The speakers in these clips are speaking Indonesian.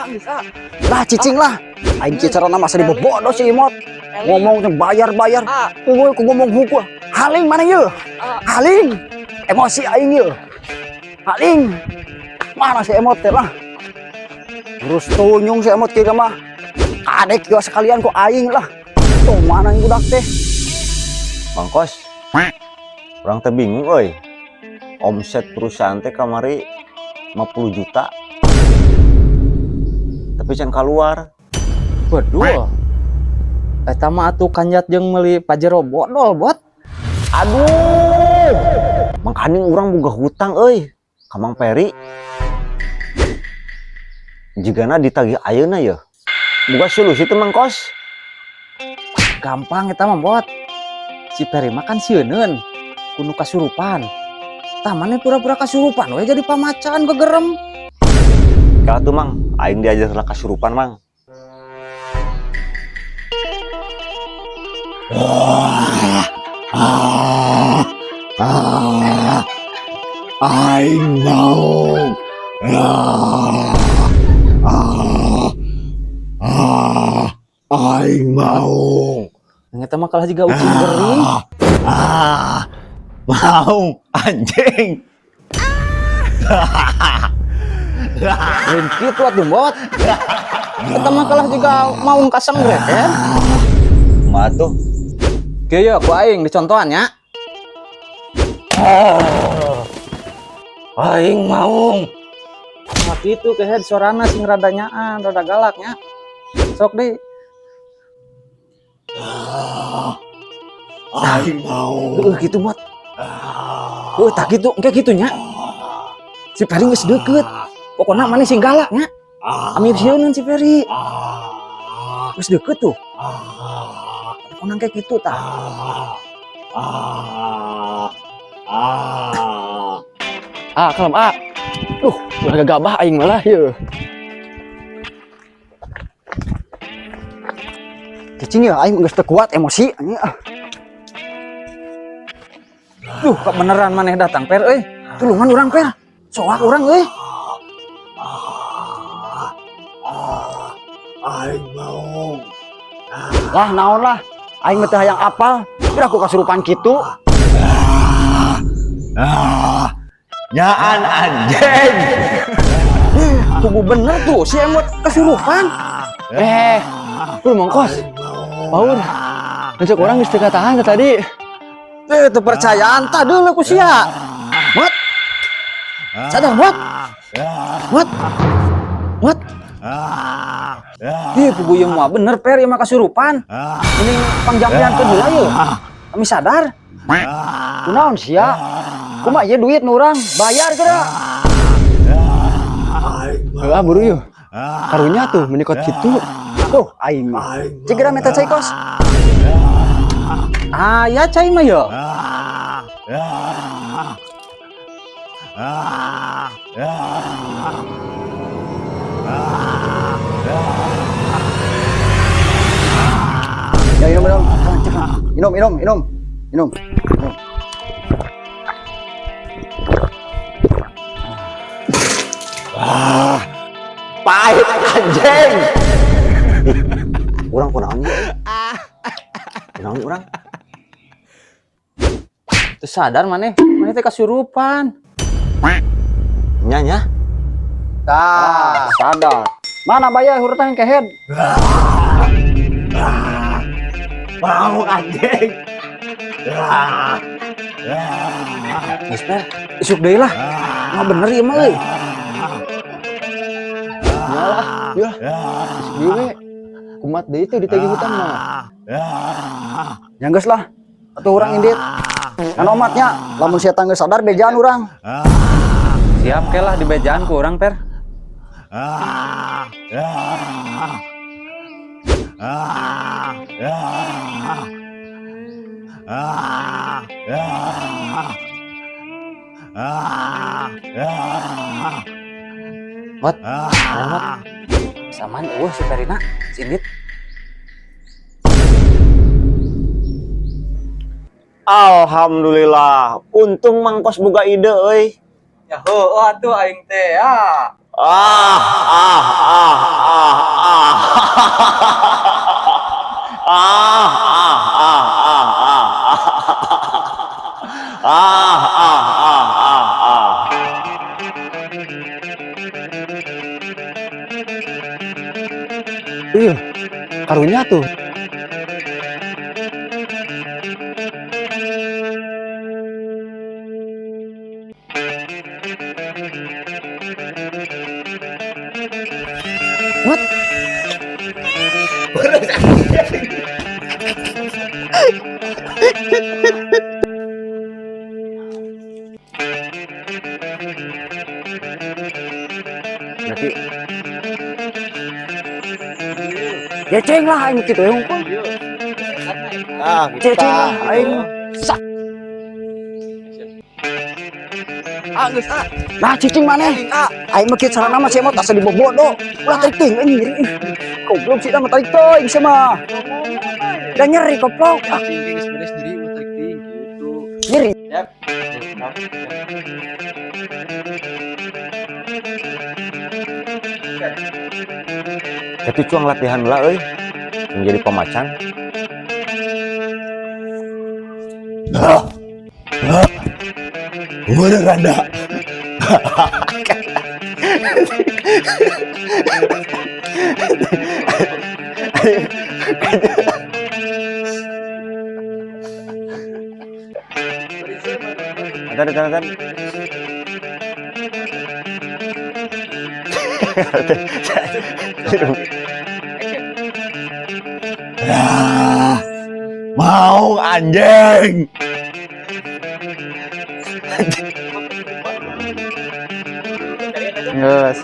bisa. Lah cicing lah. Aing cicerana masa dibobodo si Imot. Ngomongnya bayar. Ku ngomong hukum. Haling mana ye? Haling. Emosi aing ye. Haling. Mana si Emot teh lah? Terus tunyung si Emot kieu mah. Kadek kieu sekalian ku aing lah. Tuh mana yang budak teh? Mang Kos. Urang teh bingung euy. Omset perusahaan teh kamari 50 juta. Tapi can keluar. Waduh. Eta mah atuh kanjat jeung meuli pajero bodol, Bot. Aduh. Mangkaning urang boga hutang euy ka Mang Peri. Jigana ditagih ayeuna ya. Boga solusi teh Mang Kos. Gampang eta mah, Bot. Si Peri mah kan sieuneuun, kudu kasurupan. Tamane pura-pura kasurupan we jadi pamacan gegerem. Kalau tuh Mang, aing diajar lah kasurupan Mang. Aing mau. Aing mau. Eta mah kalah jiga ucing gering. Mau anjing. Lain kitu atuh, Bot. Eta mah kalah jiga maung kasang breken. Mah tuh. Kieu ya ku aing dicontohan nya. Aing mau. Nah kitu kehead sorana sing rada nyaan, rada galaknya. Sok deui. Aing mau. Gitu, Bot. Tak gitu, engke kitu nya. Si Peri geus deukeut. Pokona maneh sing galaknya. Amir sieun si Peri. Geus deukeut tuh. Pokona engke kitu tah. Kalem udah gagabah aing malah yeuh. Cicing ya aing geus teu kuat emosi anjing. Kok beneran maneh datang Per euy. Tulungan urang Per. Soak urang euy. Aing mau. Lah naon lah. Aing teh hayang apal. Kira aku kasurupan kitu. Nyaan anjing. Kubu bener tuh si Emot kesurupan. Lu mongkos. Paun. Ngecek orang geus teu katahan tadi. Teu percayaan tah deuleu ku sia. Mot. Sadar Mot. Mot. Kubu yang mah bener Per ieu mah kasurupan. Ini pangjampian kedua yeuh. Kami sadar. Kunaon sia? Kumaha ieu duit nu urang bayar kira. Heula buru yeuh. Karunya tuh menikot kitu. Tuh aing mah. Cigera meta cai kos. Ya cai mah ya. Ya minum. Pahit anjing. Urang kunaon ieu? Kunaon urang? Teu sadar maneh teh kasurupan. Nya. Sadar. Mana bayar hurutang ke head? Mau anjing. Geus Per, isuk deui lah. Mah bener ieu mah euy. Ya. Giwe. Kumat deui teh ditagih hutang mah. Ya geus lah. Atuh urang indit. Kan omatnya lamun sia tangga sadar bejaan urang. Siap ke lah dibejaan ku urang Per. Mot, samaan si Perina, si Indit. Alhamdulillah, untung Mang Kos boga ide euy. Ya heueuh atuh aing teh ya. Iya, karunya tuh. Berarti Ya ceng lah aing gitu ya. Ah, Ceng lah aing. geus Nah cicing mana? Aing mah kieu carana mah emot asa dibobodo. Ulah tarik ting anjir. Goblok sih mah tarik teuing sia mah. Dan nyeri goblok. Ah, geus beres diri mah tarik ting gitu. nyeri. Itu cuang latihan lah euy. Menjadi pemacan. Bener Randa. Ada. Mau anjing. Geus.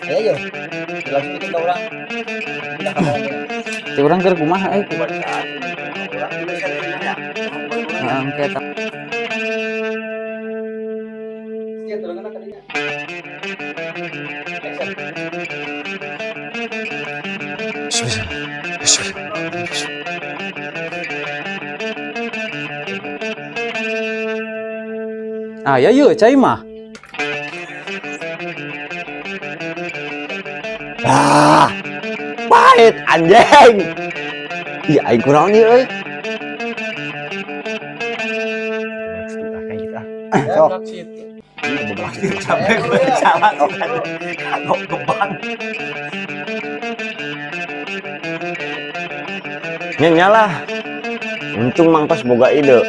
Ayo. Langsung bikin orang. Cek urang keur kumaha engke eta. Ah, ya yeuh cai mah. Ah, pahit anjing. Iya, aing kurang nih euy. Sok. Capek berjalan kagok kebang. Nyalah. Untung Mang Kos boga ide.